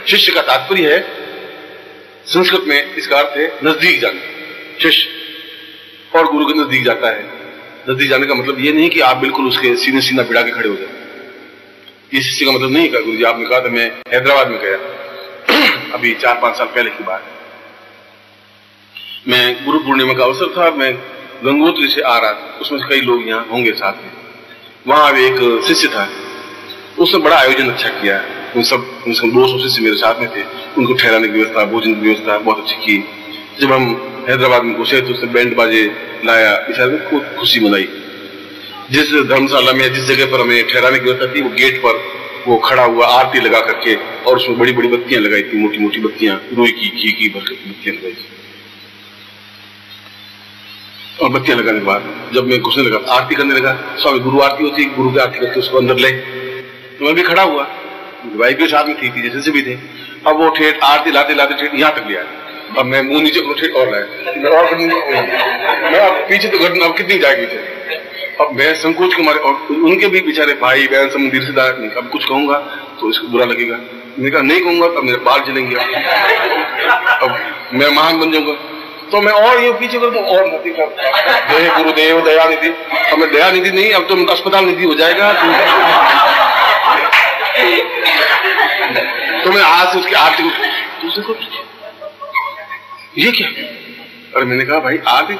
शिष्य का तात्पर्य है, संस्कृत में इसका अर्थ है नजदीक जाना। शिष्य और गुरु के नजदीक जाता है। नजदीक जाने का मतलब ये नहीं कि आप बिल्कुल उसके सीने सीना भिड़ा के खड़े हो जाए। ये शिष्य का मतलब नहीं। गुरु जी आपने कहा था, मैं हैदराबाद में गया अभी 4-5 साल पहले की बात। मैं गुरु पूर्णिमा का अवसर था, मैं गंगोत्री से आ रहा था, उसमें से कई लोग यहाँ होंगे साथ में। वहां एक शिष्य था, उसने बड़ा आयोजन अच्छा किया। उन सब 200 शिष्य मेरे साथ में थे। उनको ठहराने की व्यवस्था, भोजन की व्यवस्था बहुत अच्छी की। जब हम हैदराबाद में घुसे तो उसने बैंड बाजे लाया, इस में खूब खुशी मनाई। जिस धर्मशाला में, जिस जगह पर हमें ठहराने की व्यवस्था थी, वो गेट पर वो खड़ा हुआ आरती लगा करके, और उसमें बड़ी बड़ी बत्तियां लगाई थी, मोटी मोटी बत्तियां, रुई की, घी की भर के बत्तियां लगाई थी। और बत्तियां लगाने के बाद जब मैं घुसने लगा, आरती करने लगा, स्वामी गुरु आरती होती, गुरु की आरती करके उसको अंदर ले, तो मैं भी खड़ा हुआ, भाई भी साथ में थी, जैसे से भी थे। अब वो ठेठ आरती लाते लाते ठेठ यहाँ तक लिया। अब मैं मुंह नीचे करो, ठेठ और लाया, मैं अब पीछे तो घटना अब कितनी जाएगी थे। अब मैं संकोच के मारे, और उनके भी बेचारे भाई बहन सब मंदिर से दार, अब कुछ कहूंगा तो इसको बुरा लगेगा। मैंने कहा नहीं कहूंगा तो मेरे बाल जलेंगे, अब मैं महान बन जाऊंगा। तो मैं और ये पीछे कर दूं, और नदी का जय गुरुदेव दयानिधि। अब मैं दयानिधि नहीं, अब तो अस्पताल निधि हो जाएगा। तो मैं आज से उसकी आरती को ये क्या? अरे मैंने कहा भाई आरती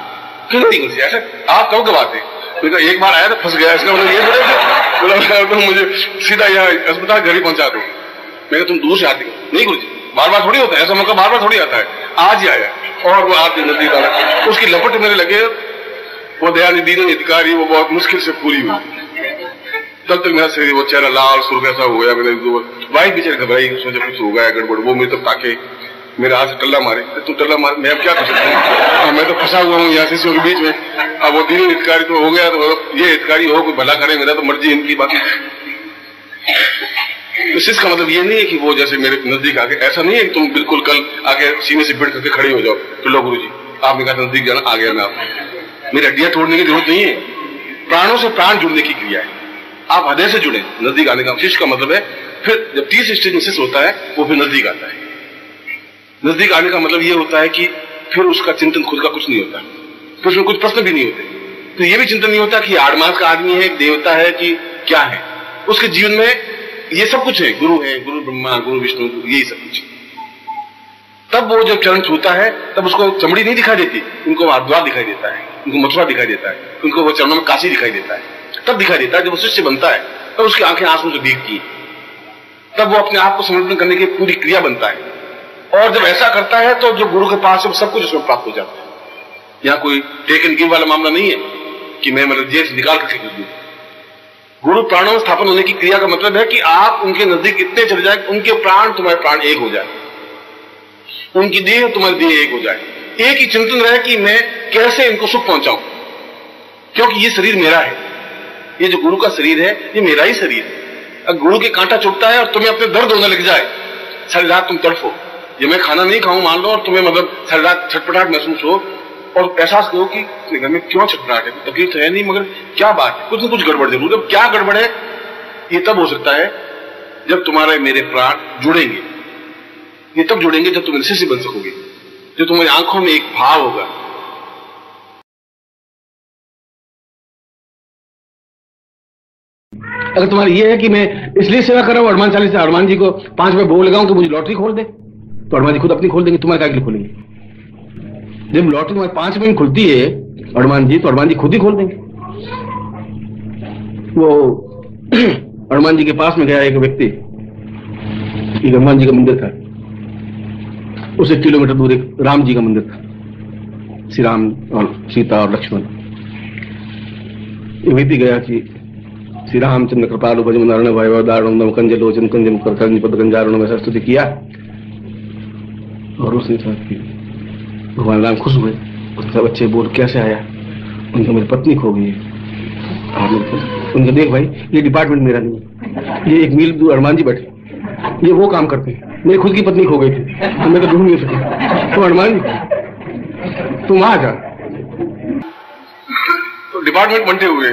क्यों नहीं करती ऐसा, आप कब गवाते? मैंने कहा एक बार आया तो फंस गया, इसका मतलब ये बोले मुझे सीधा यहाँ अस्पताल घर ही पहुंचा दो। मैंने तुम दूर से आरती करो। नहीं गुरु जी, बार बार थोड़ी होता है ऐसा मौका, बार बार थोड़ी आता है, आज ही आया। और वो आरती नजदीक आया, उसकी लपट मेरे लगे, वो दयानिधि ने अधिकारी, वो बहुत मुश्किल से पूरी हुई। तब तक मेरा शरीर, वो चेहरा लाल सुर्ख ऐसा हो गया। मेरे वाइफ बेचारे घबराई, सोचा कुछ हो गया गड़बड़। वो मेरे तब ताके, मेरे हाथ से टल्ला मारे, तू टल्ला मार, मैं अब क्या कर सकता हूँ, मैं तो फंसा हुआ हूँ यहाँ शिष्यों के बीच में। अब वो दीन हितकारी तो हो गया, तो ये हितकारी हो, कोई भला करे, मेरा तो मर्जी, इनकी बात। तो शिष्य का मतलब ये नहीं है कि वो जैसे मेरे नजदीक आके, ऐसा नहीं है कि तुम बिल्कुल कल आके सीने से भिड़ करके खड़े हो जाओ, तो लो गुरु जी आपने कहा नजदीक जाना, आ गया मैं। आप मेरी हड्डियां तोड़ने की जरूरत नहीं है, प्राणों से प्राण जुड़ने की क्रिया है। आप हृदय से जुड़े, नजदीक आने का शिष्य का मतलब है। फिर जब 30 स्टेज में शिष्य होता है, वो फिर नजदीक आता है। नजदीक आने का मतलब ये होता है कि फिर उसका चिंतन खुद का कुछ नहीं होता, फिर उसमें कुछ प्रश्न भी नहीं होते। तो ये भी चिंतन नहीं होता कि आड़मास का आदमी है, देवता है कि क्या है। उसके जीवन में ये सब कुछ है, गुरु है, गुरु ब्रह्मा, गुरु विष्णु, यही सब कुछ। तब वो जब चरण छूता है, तब उसको चमड़ी नहीं दिखाई देती, उनको हरिद्वार दिखाई देता है, उनको मथुरा दिखाई देता है, उनको वो चरणों में काशी दिखाई देता है। तब दिखाई देता है जब वो शिष्य बनता है, तब उसकी आंखें आंसू से भीगती है, तब वो अपने आप को समर्पण करने की पूरी क्रिया बनता है। और जब ऐसा करता है तो जो गुरु के पास है सब कुछ उसमें प्राप्त हो जाता है। यहाँ कोई टेक एंड गिव वाला मामला नहीं है कि मैं मतलब जेब से निकाल करके कर दूं। गुरु प्राणों में स्थापन होने की क्रिया का मतलब है कि आप उनके नजदीक इतने चले जाए, उनके प्राण तुम्हारे प्राण एक हो जाए, उनकी देह तुम्हारी देह एक हो जाए। एक ही चिंतन रहे कि मैं कैसे इनको सुख पहुंचाऊं, क्योंकि ये शरीर मेरा है, ये जो गुरु का शरीर है ये मेरा ही शरीर है। अगर गुरु के कांटा चुभता है और तुम्हें अपने दर्द होने लग जाए, सारी रात तुम तड़फो, ये मैं खाना नहीं खाऊं मान लो, और तुम्हें मतलब सारी रात छटपटाहट महसूस हो और एहसास करो कि घर में क्यों छटपटाहट है, तकलीफ तो है नहीं मगर क्या बात है, कुछ न कुछ गड़बड़ जरूर। अब क्या गड़बड़ है ये तब हो सकता है जब तुम्हारे मेरे प्राण जुड़ेंगे। ये तब जुड़ेंगे जब तुम शिष्य बन सकोगे, जब तुम्हारी आंखों में एक भाव होगा। अगर तुम्हारा ये है कि मैं इसलिए सेवा कर रहा हूं हनुमान चालीसा, हनुमान जी को 5 रुपए भोग लगाऊं कि मुझे लॉटरी खोल दे, तो हनुमान जी खुद अपनी खोल देंगे, तुम्हारे क्या के लिए खोलेंगे? जब लॉटरी तुम्हारे 5 रुपए में खुलती है हनुमान जी, तो हनुमान जी खुद ही खोल देंगे। वो हनुमान जी के पास में गया एक व्यक्ति, एक हनुमान जी का मंदिर था, उसे 1 किलोमीटर दूर एक राम जी का मंदिर था, श्री राम और सीता और लक्ष्मण। ये व्यक्ति गया कि श्री रामचंद्र कृपालु भजमनारायण भय दारुणम कंज लोचन कंजम करंज पद गंजारुणम ऐसा स्तुति किया। और उसने कहा कि भगवान राम खुश हुए। उसने बच्चे बोल कैसे आया? उनकी मेरी पत्नी खो गई है। उनके देख भाई ये डिपार्टमेंट मेरा नहीं है, ये 1 मील दूर हनुमान जी बैठे, ये वो काम करते हैं, मेरी खुद की पत्नी खो गई थी तो मैं तो ढूंढ नहीं सकी, तो हनुमान जी तुम आ जा। तो डिपार्टमेंट बंटे हुए।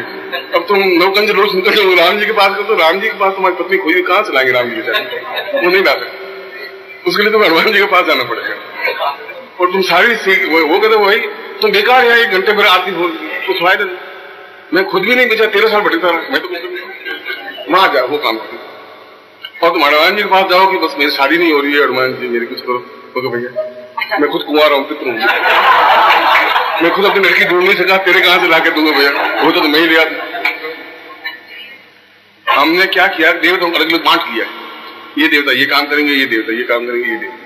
अब तुम नौकंज रोज निकल राम जी के पास, तो राम जी के पास तुम्हारी पत्नी खोई, कहां से लाएंगे राम जी के? वो नहीं ला सकते। उसके लिए तुम्हें हनुमान जी के पास जाना पड़ेगा। और तुम सारी वो कहते भाई तुम बेकार है, 1 घंटे फिर आरती तो सुनाई दे। मैं खुद भी नहीं बेचा, 13 साल भटकता रहा, मैं तो वहां जाओ वो काम करो। और तुम हनुमान जी के पास जाओ कि बस मेरी शादी नहीं हो रही है, हनुमान जी मेरी कुछ करो, तो भैया मैं खुद कुंवार हूं, पितृ हूं, मैं खुद अपनी लड़की ढूंढ नहीं सका, तेरे कहां से लाके दूंगा भैया, वो तो मैं ही लिया। हमने क्या किया, देवताओं को अलग अलग बांट लिया, ये देवता ये काम करेंगे, ये देवता ये काम करेंगे, ये देवता।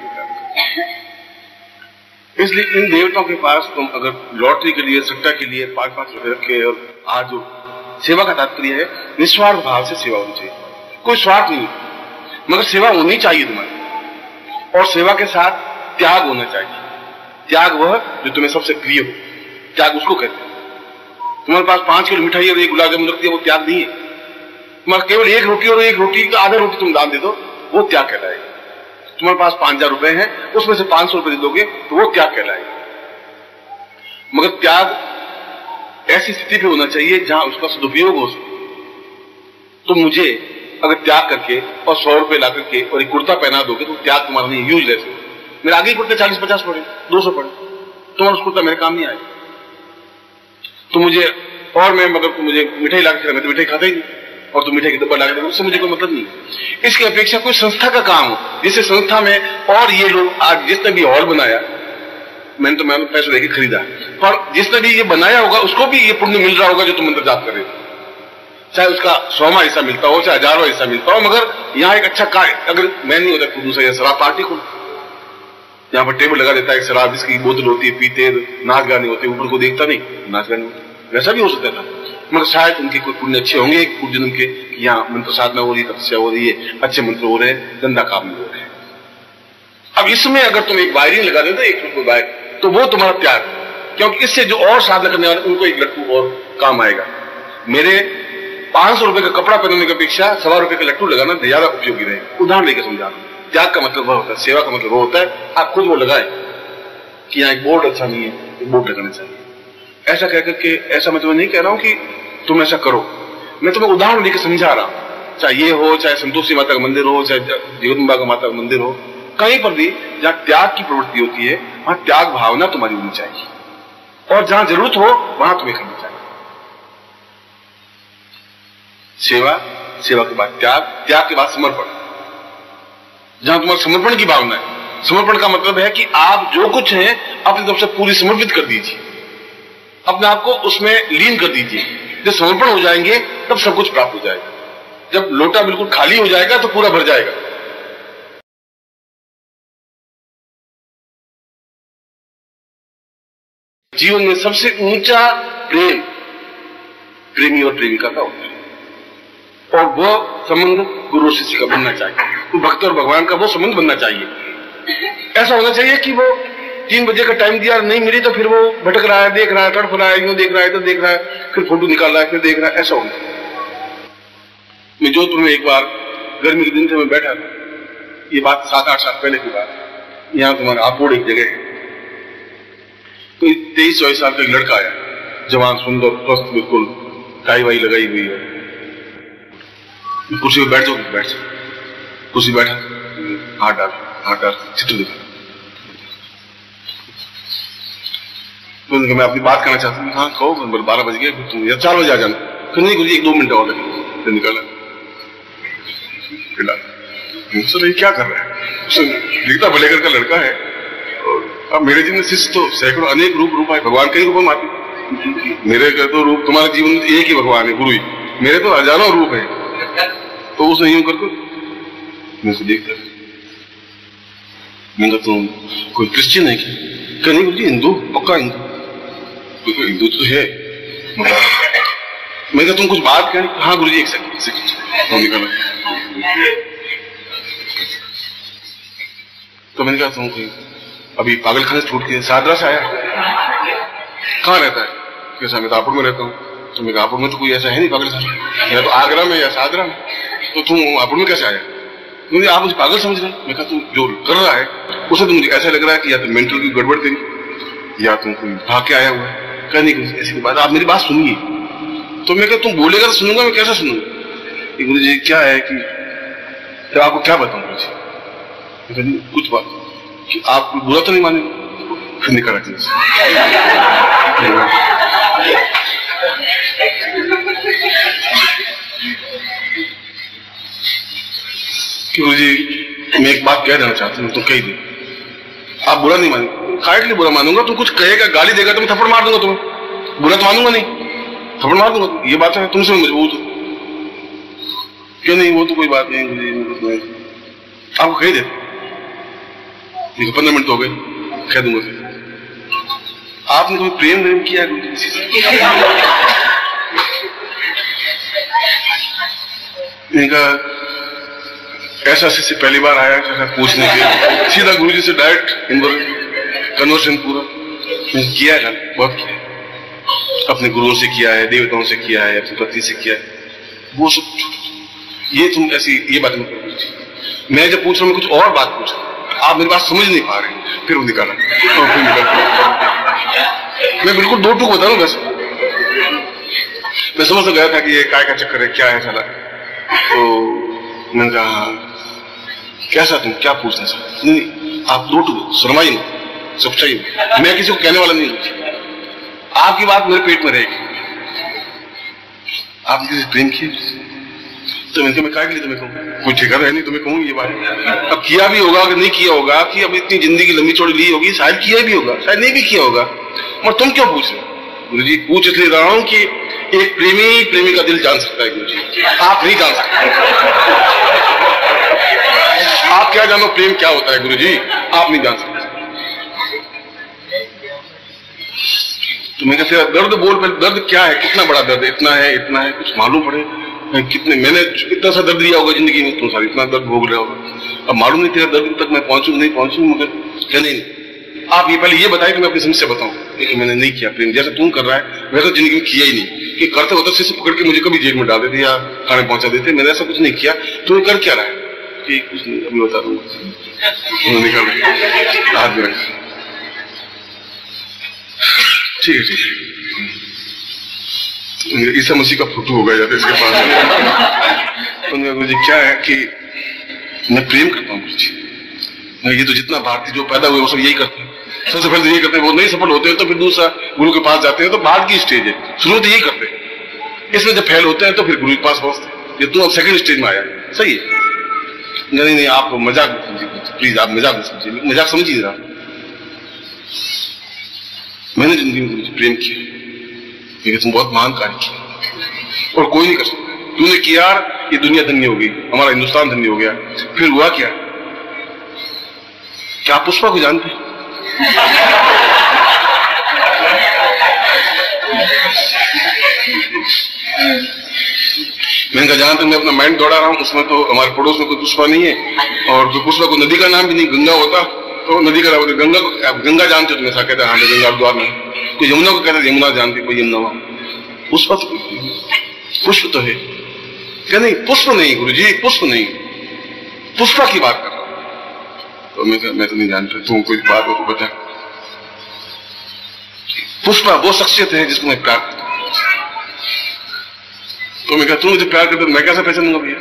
इसलिए इन देवताओं के पास तुम अगर लॉटरी के लिए, सट्टा के लिए 5-5 रुपए रखे, और आज जो सेवा का तात्पर्य है निस्वार्थ भाव से सेवा होनी चाहिए, कोई स्वार्थ नहीं, मगर सेवा होनी चाहिए तुम्हारी। और सेवा के साथ त्याग होना चाहिए। त्याग वह जो तुम्हें सबसे प्रिय हो, त्याग उसको कहते हैं। तुम्हारे पास 5 किलो मिठाई और 1 गुलाब जामुन रखती है, वो त्याग नहीं है। तुम्हारे केवल 1 रोटी और 1 रोटी का आधा रोटी तुम दान दे दो, वो त्याग कहलाएगा। तुम्हारे पास 5000 रुपए हैं, उसमें से 500 रुपए दे दोगे तो वो त्याग कहलाएगा। मगर त्याग ऐसी स्थिति पे होना चाहिए जहां उसका सदुपयोग हो सके। तो मुझे अगर त्याग करके और 100 रुपए ला करके और एक कुर्ता पहना दोगे तो त्याग तुम्हारा नहीं, यूजलेस है। मेरे आगे कुर्ते 40-50 पड़े, 200 पड़े, तुम्हारा उस कुर्ता मेरे काम नहीं आएगा। तो मुझे और मैं मगर मुझे मिठाई ला के, मैं तो मिठाई खाता ही नहीं, और तुम मिठाई की डब्बा ला के, उससे मुझे कोई मतलब नहीं। इसकी अपेक्षा कोई संस्था का काम हो, जिससे संस्था में और ये लोग आज जिसने भी हॉल बनाया, मैंने पैसे लेके खरीदा, पर जिसने भी ये बनाया होगा उसको भी ये पुण्य मिल रहा होगा जो तुम मंत्र जाप कर रहे हो। चाहे उसका 100वां हिस्सा मिलता हो, चाहे 1000वां हिस्सा मिलता हो, मगर यहाँ एक अच्छा कार्य अगर मैं नहीं होता तो दूसरा शराब पार्टी को यहाँ पर टेबल लगा देता है, शराब जिसकी बोतल होती है, पीते, नाच गाने होते, ऊपर को देखता नहीं, नाच गाने होते, वैसा भी हो सकता था। मगर शायद उनके कोई पुण्य अच्छे होंगे पूर्व जन्म के, यहाँ मंत्र साधना हो रही है, तपस्या हो रही है, अच्छे मंत्र हो रहे हैं, गंदा काम नहीं हो रहे हैं। अब इसमें अगर तुम एक वायरिंग लगा देते 1 रुपये वायर, तो वो तुम्हारा त्याग, क्योंकि इससे जो और साधना करने वाले उनको 1 लट्टू और काम आएगा। मेरे 500 रुपए का कपड़ा पहनने की अपेक्षा 1.25 रुपए का लट्टू लगाना ज्यादा उपयोगी रहे। उदाहरण लेकर समझा रहा हूं। त्याग का मतलब वह होता है, सेवा का मतलब वो होता है आप खुद वो लगाए कि यहाँ एक बोर्ड अच्छा नहीं है, एक बोर्ड लगाना चाहिए। ऐसा कहकर के, ऐसा मैं तुम्हें नहीं कह रहा हूं कि तुम ऐसा करो, मैं तुम्हें उदाहरण लेकर समझा रहा हूं। चाहे ये हो, चाहे संतोषी माता का मंदिर हो, चाहे जगदम्बा का माता का मंदिर हो, कहीं पर भी जहां त्याग की प्रवृत्ति होती है वहां त्याग भावना तुम्हारी होनी चाहिए, और जहां जरूरत हो वहां तुम्हें करनी चाहिए। सेवा, सेवा के बाद त्याग, त्याग के बाद समर्पण। जहां तुम्हारे समर्पण की भावना है, समर्पण का मतलब है कि आप जो कुछ है अपनी तरफ से पूरी समर्पित कर दीजिए, अपने आप को उसमें लीन कर दीजिए। जब समर्पण हो जाएंगे तब सब कुछ प्राप्त हो जाएगा। जब लोटा बिल्कुल खाली हो जाएगा तो पूरा भर जाएगा। जीवन में सबसे ऊंचा प्रेम प्रेमी और प्रेमिका का होता है, और वो संबंध गुरु शिष्य का बनना चाहिए। तो भक्त और भगवान का वो संबंध बनना चाहिए। ऐसा होना चाहिए कि वो 3 बजे का टाइम दिया, नहीं मिली तो फिर वो भटक रहा है, देख रहा है, तड़फ रहा है, यूं देख रहा है, तो देख रहा है, फिर फोटो निकाल रहा है, फिर देख रहा है। ऐसा होना चाहिए। मैं जोधपुर में एक बार गर्मी के दिन थे, मैं बैठा था, ये बात 7-8 साल पहले की बात। यहाँ तुम्हारा आपोड़ एक जगह है, तो 23-24 साल का एक लड़का आया, जवान, सुंदर, स्वस्थ, बिल्कुल टाई वाई लगाई हुई है। कुर्सी पे बैठ जाओ, बैठ जाओ, कुर्सी बैठा, हाथ डाल, चित्र दिखा। तो मैं अपनी बात करना चाहता हूँ। हाँ कहो। 12 बज गए, तुम या 4 बजे आ जाना। फिर नहीं गुरुजी 1-2 मिनट और लगे। फिर निकाला, सर ये क्या कर रहा है? लिखता भलेकर का लड़का है, और अब मेरे जीवन में शिष्य तो सैकड़ों अनेक रूप है, भगवान कई रूपों में आते। मेरे का तो रूप, तुम्हारे जीवन में एक ही भगवान है, गुरु ही। मेरे तो हजारों रूप है। तो उसने यूं करके मैं उसे देखता, मैं कहता तुम कोई क्रिश्चियन है क्या? नहीं गुरुजी हिंदू, पक्का हिंदू। हिंदू तो है। मैं कहता तुम कुछ बात करें? हाँ गुरुजी, एक सेकंड निकाला। तो मैंने कहा तुम अभी पागलखाने से छूट के सादरा से आया? कहाँ रहता है? कैसा? मैं तो हापुड़ में रहता हूँ। तो मैं हापुड़ में तो कोई ऐसा है नहीं पागलखाना, या तो आगरा में या सादरा में। तो तुम हापुड़ में कैसे आया? मुझे आप मुझे पागल समझ रहे हैं। मैं कहा तुम जो कर रहा है उसे तो मुझे ऐसा लग रहा है कि या तो मेंटल की गड़बड़ तेरी, या तुम कोई भाग के आया हुआ है। कहने की ऐसी बात, आप मेरी बात सुनिए। तो मैं कहा तुम बोलेगा तो सुनूंगा, मैं कैसा सुनूंगा? गुरु जी क्या है कि तो आपको क्या बताऊं? कुछ बात कि आप बुरा तो नहीं माने, फिर निकल रखे गुरु जी मैं एक बात कह देना चाहता हूँ, तुम कही दे, आप बुरा नहीं मानेंगे, काय के लिए बुरा मानूंगा? तुम कुछ कहेगा, गाली देगा तो मैं थप्पड़ मार दूंगा तुम्हें, बुरा तो मानूंगा नहीं, थप्पड़ मार दूंगा। ये बात है, तुमसे मजबूत हो क्यों नहीं? वो तो कोई बात नहीं मुझे, आपको कही दे, 15 मिनट हो गए, कह दूंगा फिर। आपने कोई प्रेम किया किसी से? ऐसा से पहली बार आया पूछने के, सीधा गुरुजी से डायरेक्ट कन्वर्सन पूरा किया है, बहुत किया है, अपने गुरुओं से किया है, देवताओं से किया है, अपनी पत्नी से किया है, वो सब। ये तुम ऐसी ये बात नहीं, मैं जब पूछ रहा हूँ मैं कुछ और बात पूछ रहा हूँ, आप मेरी बात समझ नहीं पा रहे, फिर वो निकाला, मैं बिल्कुल दो टूक बता रहा हूँ। बस मैं समझ तो गया था कि ये काय का चक्कर है, क्या है साला। तो मैंने कहा कैसा, तुम क्या पूछना चाहते? नहीं आप दो टूक शर्माई नहीं, सच्चाई नहीं, मैं किसी को कहने वाला नहीं, आपकी बात मेरे पेट में रहेगी। आपने किसी प्रेम किया तो मैं काय के लिए तुम्हें कहूँ? कोई ठिकाना है नहीं तुम्हें कहूँ ये बात। अब किया भी होगा, अगर नहीं किया होगा कि अब इतनी जिंदगी लंबी चौड़ी ली होगी, शायद किया भी होगा, शायद नहीं भी किया होगा, और तुम क्यों पूछ रहे हो? गुरु जी पूछ इसलिए रहा हूं कि एक प्रेमी का दिल जान सकता है गुरु जी, आप नहीं जान सकते। आप क्या जानो प्रेम क्या होता है गुरु जी, आप नहीं जान सकते। तो मैं कहते दर्द बोल, दर्द क्या है, कितना बड़ा दर्द है, इतना है, कुछ मालूम पड़े कितने, मैंने इतना सा दर्द दिया होगा जिंदगी में, तुम सारी इतना दर्द भोग रहे होगा, अब मालूम नहीं तेरा दर्द तक मैं पहुंचू नहीं पहुंचू, मगर क्या नहीं, आप ये पहले ये बताए कि मैं अपनी समस्या बताऊं कि मैंने नहीं किया प्रेम, जैसे तुम कर रहा है वैसे जिंदगी में किया ही नहीं, कि करते होते से पकड़ के मुझे कभी जेल में डाल देते या थाने पहुंचा देते, मैंने ऐसा कुछ नहीं किया। तो ये कर क्या रहा है कि कुछ नहीं, अभी बता दूंगा, निकल हाथ में रख, ठीक है ईसा मसीह का फोटो हो गया जाता इसके पास। गुरु जी क्या है कि मैं प्रेम करता हूँ गुरु जी, ये तो जितना भारतीय जो पैदा हुए वो सब यही करते हैं, सबसे पहले तो यही करते हैं, वो नहीं सफल होते हैं तो फिर दूसरा गुरु के पास जाते हैं, तो बाद की स्टेज है, शुरू तो यही करते हैं, इसमें जब फेल होते हैं तो फिर गुरु के पास पहुंचते हैं। ये तो अब सेकंड स्टेज में आया, सही है? नहीं आप मजाक मत समझिए प्लीज, आप मजाक मत समझिए, मजाक समझिए जरा। मैंने जिंदगी में गुरु जी प्रेम किया, तुम बहुत महान कार्य किया और कोई नहीं कर सकता, तूने किया, ये दुनिया धन्य हो गई, हमारा हिंदुस्तान धन्य हो गया। फिर हुआ क्या आप पुष्पा को जानते? मैंने कहा जहां तक मैं अपना माइंड दौड़ा रहा हूं उसमें तो हमारे पड़ोस में कोई पुष्पा नहीं है, और जो पुष्पा को नदी का नाम भी नहीं, गंगा होता तो नदी का नाम होता, गंगा को गंगा जानते हो? ऐसा कहता है हाँ गंगा द्वार में, कोई यमुना को कहता है यमुना जानती, कोई यमुना वहां, पुष्पा तो पुष्प तो है क्या? नहीं पुष्प नहीं गुरु जी, पुष्प नहीं, पुष्पा की बात कर रहा हूं। तो मैं तो नहीं जानता, तुम कोई बात हो तो बता। पुष्पा वो शख्सियत है जिसको मैं प्यार करता हूं। तो मैं कहता, तुम मुझे प्यार करते मैं कैसे पहचानूंगा भैया?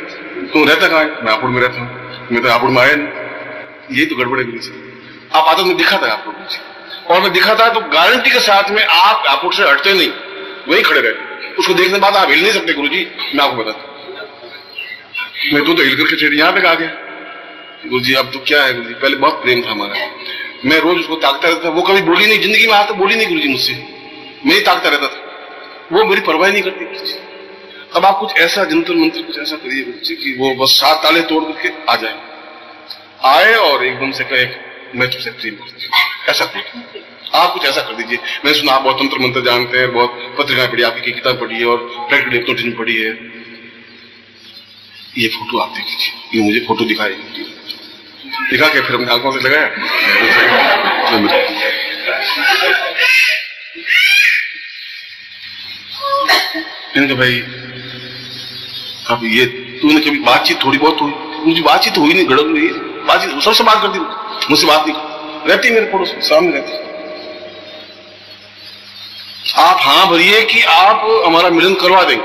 तुम रहता कहाँ है? मैं हापुड़ में रहता हूँ, मैं तो हापुड़ में आया नहीं, यही तो गड़बड़ है गुरु जी। आप आता मैं दिखा था आपको गुरु जी, और मैं दिखा था तो गारंटी के साथ में आप हापुड़ से हटते नहीं, वही खड़े रहे, उसको देखने के बाद आप हिल नहीं सकते गुरु जी, मैं आपको बताता। मैं तो हिल करके चढ़ यहाँ पे आ गया गुरु जी। अब तो क्या है गुरु जी, पहले बहुत प्रेम था हमारा, मैं रोज उसको ताकता रहता था, वो कभी बोली नहीं जिंदगी में, आज तक बोली नहीं गुरु जी मुझसे, मैं ही ताकता रहता था, वो मेरी परवाह नहीं करती गुरु जी। अब आप कुछ ऐसा जंतर मंत्र कुछ ऐसा करिए गुरु जी कि वो बस 7 ताले तोड़ करके आ जाए, आए और एकदम से कहे मैं तुमसे प्रेम करती हूँ, ऐसा कुछ आप कुछ ऐसा कर दीजिए। मैंने सुना आप बहुत तंत्र मंत्र जानते हैं, बहुत पत्रिकाएं पढ़ी, आपकी किताब पढ़ी है और प्रैक्टिकल हिप्नोटिज्म पढ़ी है। ये फोटो आप देख लीजिए, ये मुझे फोटो दिखाई, दिखा के फिर अपने आंखों से लगाया, मैंने कहा भाई अब ये तूने कभी बातचीत थोड़ी बहुत हुई? मुझे बातचीत हुई नहीं, गड़बड़ हुई बातचीत, सबसे बात करती, मुझसे बात नहीं रहती, मेरे पड़ोस में सामने रहती। आप हाँ भरिए कि आप हमारा मिलन करवा देंगे।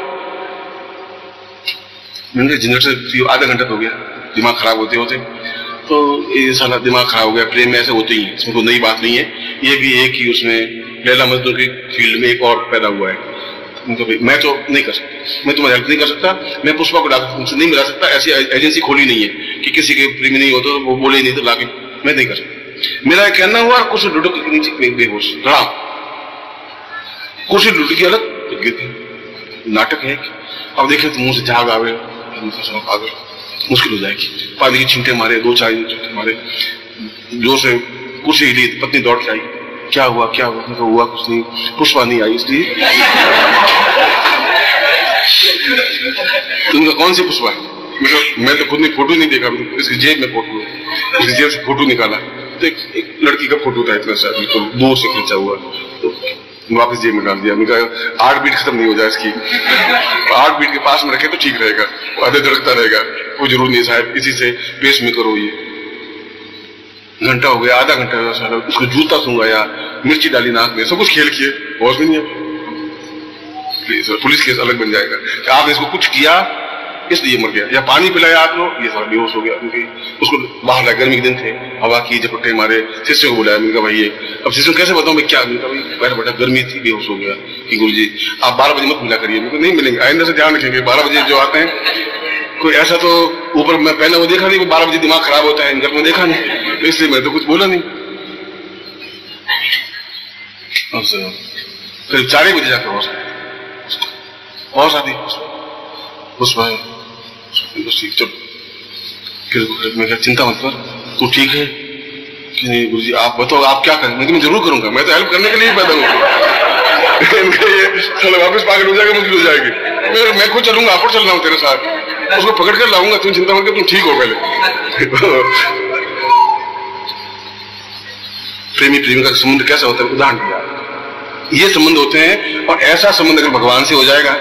मैंने जनरेटर से आधा घंटा हो गया, दिमाग खराब होते होते तो ये साला दिमाग खराब हो गया। प्रेम में ऐसे होते ही, इसमें कोई नई बात नहीं है। ये भी एक ही उसमें लैला मजनू की फील्ड में एक और पैदा हुआ है। उनको भी मैं तो नहीं कर सकता, मैं तुम्हारी हेल्प नहीं कर सकता, मैं पुष्पा को लाकर तुमसे नहीं मिला सकता। ऐसी एजेंसी खोली नहीं है कि किसी के प्रेमी नहीं हो तो वो बोले नहीं तो लाके मैं नहीं कर सकता। मेरा कहना हुआ कुछ लुढ़क के नीचे बेहोश रहा, कुछ लुढ़क की अलग नाटक है। अब देखे तो मुंह से झाग आवे, आगे मुश्किल हो जाएगी। पानी की छींटे मारे, 2-4 छींटे मारे, जोर से कुर्सी हिली, पत्नी दौड़ के आई, क्या हुआ क्या हुआ? तो हुआ कुछ नहीं, पुष्पा नहीं आई इसलिए। तुमका कौन सी पुष्पा है? मैं तो खुद ने फोटो नहीं देखा, इसकी जेब में फोटो है, इसकी जेब से फोटो निकाला तो एक लड़की का फोटो था इतना सा, तो दूर से खींचा हुआ, तो वापस जेब में डाल दिया। मैंने कहा 8 बीट खत्म नहीं हो जाए इसकी, 8 बीट के पास में रखे तो ठीक रहेगा, आधे दरकता रहेगा, कोई जरूर नहीं साहब इसी से पेश में करो। ये घंटा हो गया, आधा घंटा हुआ, उसको जूता सूंघाया, मिर्ची डाली नाक में, सब कुछ खेल किए, होश भी नहीं है। पुलिस केस अलग बन जाएगा कि आपने इसको कुछ किया इसलिए मर गया, या पानी पिलाया आप लोग, ये सारा बेहोश हो गया। क्योंकि उसको बाहर लाया, गर्मी के दिन थे, हवा की झपट्टे मारे, शिष्य को बुलाया। मैंने कहा भाई ये अब शिष्य को कैसे बताऊं मैं क्या? मैंने कहा भाई बैठा बैठा गर्मी थी, बेहोश हो गया कि गुरु जी आप 12 बजे मत मिला करिए। मैंने कहा नहीं मिलेंगे, आइंदा से ध्यान रखेंगे। 12 बजे जो आते हैं, कोई ऐसा तो ऊपर मैं पहले वो देखा नहीं, 12 बजे दिमाग खराब होता है, घर में देखा नहीं, तो इसलिए मैं तो कुछ बोला नहीं। करीब 4 बजे जाकर होश आती पुष्पा, चुप। मैं क्या चिंता मत कर, तू ठीक है कि नहीं? गुरुजी आप बताओ आप क्या करें? मैं जरूर करूंगा, मैं तो हेल्प करने के लिए ही पैदा हूँ। इनका ये चलो वापस पागल हो जाएगा, मुश्किल हो जाएगी। मैं खुद चलूंगा, आप चल रहा हूँ तेरे साथ, उसको पकड़ कर लाऊंगा, तुम चिंता मत कर, तुम ठीक हो पहले। प्रेमी प्रेमिका का संबंध कैसा होता है उदाहरण दिया। ये संबंध होते हैं, और ऐसा संबंध अगर भगवान से हो जाएगा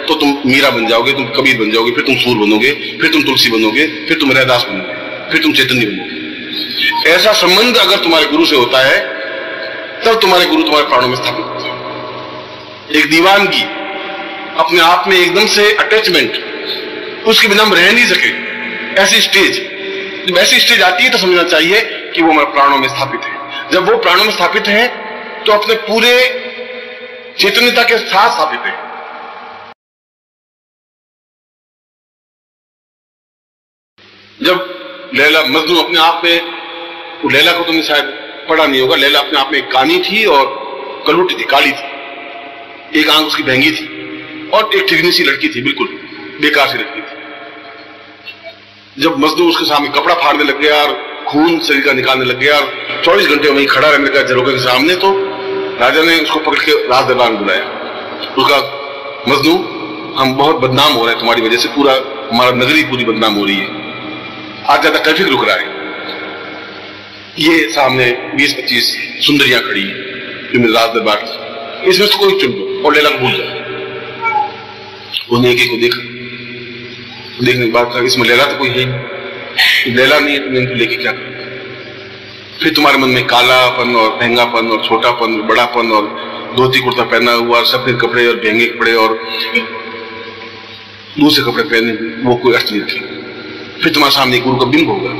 तो तुम मीरा बन जाओगे, तुम कबीर बन जाओगे, फिर तुम सूर बनोगे, फिर तुम तुलसी बनोगे, फिर तुम रैदास बनोगे, फिर तुम चैतन्य बनोगे। ऐसा संबंध अगर तुम्हारे गुरु से होता है तब तुम्हारे गुरु तुम्हारे प्राणों में स्थापित होते हैं। एक दीवानगी, अपने आप में एकदम से अटैचमेंट, उसके बिना हम रह नहीं सके, ऐसी स्टेज, जब ऐसी स्टेज आती है तो समझना चाहिए कि वो हमारे प्राणों में स्थापित है। जब वो प्राणों में स्थापित है तो अपने पूरे चैतन्यता के साथ स्थापित है। जब लैला मजनू अपने आप में, लैला को तुमने शायद पढ़ा नहीं होगा, लैला अपने आप में एक कानी थी और कलूटी थी, काली थी, एक आंख उसकी भैंगी थी, और एक ठिगनी सी लड़की थी, बिल्कुल बेकार सी लड़की थी। जब मजनू उसके सामने कपड़ा फाड़ने लग गया और खून शरीर का निकालने लग गया और 24 घंटे वहीं खड़ा रहने लगा झरोखे के सामने, तो राजा ने उसको पकड़ के राज दरबार में बुलाया। उसका मजनू हम बहुत बदनाम हो रहे हैं तुम्हारी वजह से, पूरा हमारा नगरी पूरी बदनाम हो रही है, आज ज्यादा ट्रैफिक रुक रहा है। ये सामने 20-25 सुंदरियां खड़ी हैं जो मेरे राज दरबार की, इसमें से कोई चुन लो और लैला को भूल जाओ। उन्हें एक को देखा, देखने के बाद इसमें लैला तो कोई है नहीं, लैला नहीं है तो मैं इनको लेके क्या करूं? फिर तुम्हारे मन में कालापन और महंगापन और छोटापन और बड़ापन और धोती कुर्ता पहना हुआ, सफेद कपड़े और महंगे कपड़े और दूसरे कपड़े पहने, वो कोई अर्थ नहीं रखेगा। फिर तुम्हारे सामने गुरु का बिंब होगा,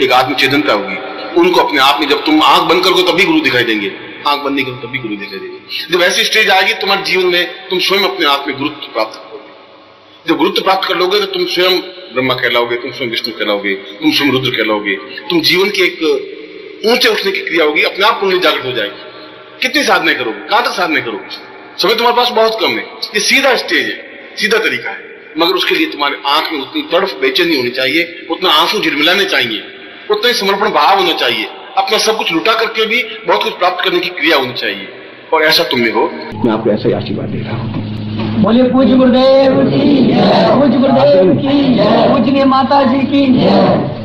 एक आत्म चेतनता होगी। उनको अपने आप में, जब तुम आंख बंद करोगे तभी गुरु दिखाई देंगे, आंख बंद नहीं करोगे तभी गुरु दिखाई देंगे। जब ऐसी स्टेज आएगी तुम्हारे जीवन में, तुम स्वयं अपने आप में गुरुत्व प्राप्त करोगे। जब गुरुत्व प्राप्त कर लोगे तो तुम स्वयं ब्रह्मा कहलाओगे, तुम स्वयं विष्णु कहलाओगे, तुम स्वयं रुद्र कहलाओगे। तुम जीवन की एक ऊंचे उठने की क्रिया होगी, अपने आप कुंडली जागृत हो जाएगी। कितनी साधना करोगे, कहां तक साधना करोगे? समय तुम्हारे पास बहुत कम है। ये सीधा स्टेज है, सीधा तरीका है, मगर उसके लिए तुम्हारे आंख में उतनी तड़फ बेचैनी होनी चाहिए, उतना आंसू झिलमिलाने चाहिए, उतना ही समर्पण भाव होना चाहिए, अपना सब कुछ लुटा करके भी बहुत कुछ प्राप्त करने की क्रिया होनी चाहिए। और ऐसा तुम में हो। मैं आपको ऐसा ही आशीर्वाद दे रहा हूँ। बोले पूज्य गुरुदेव की जय, पूज्य गुरुदेव की जय, पूजनीय माता जी की जय।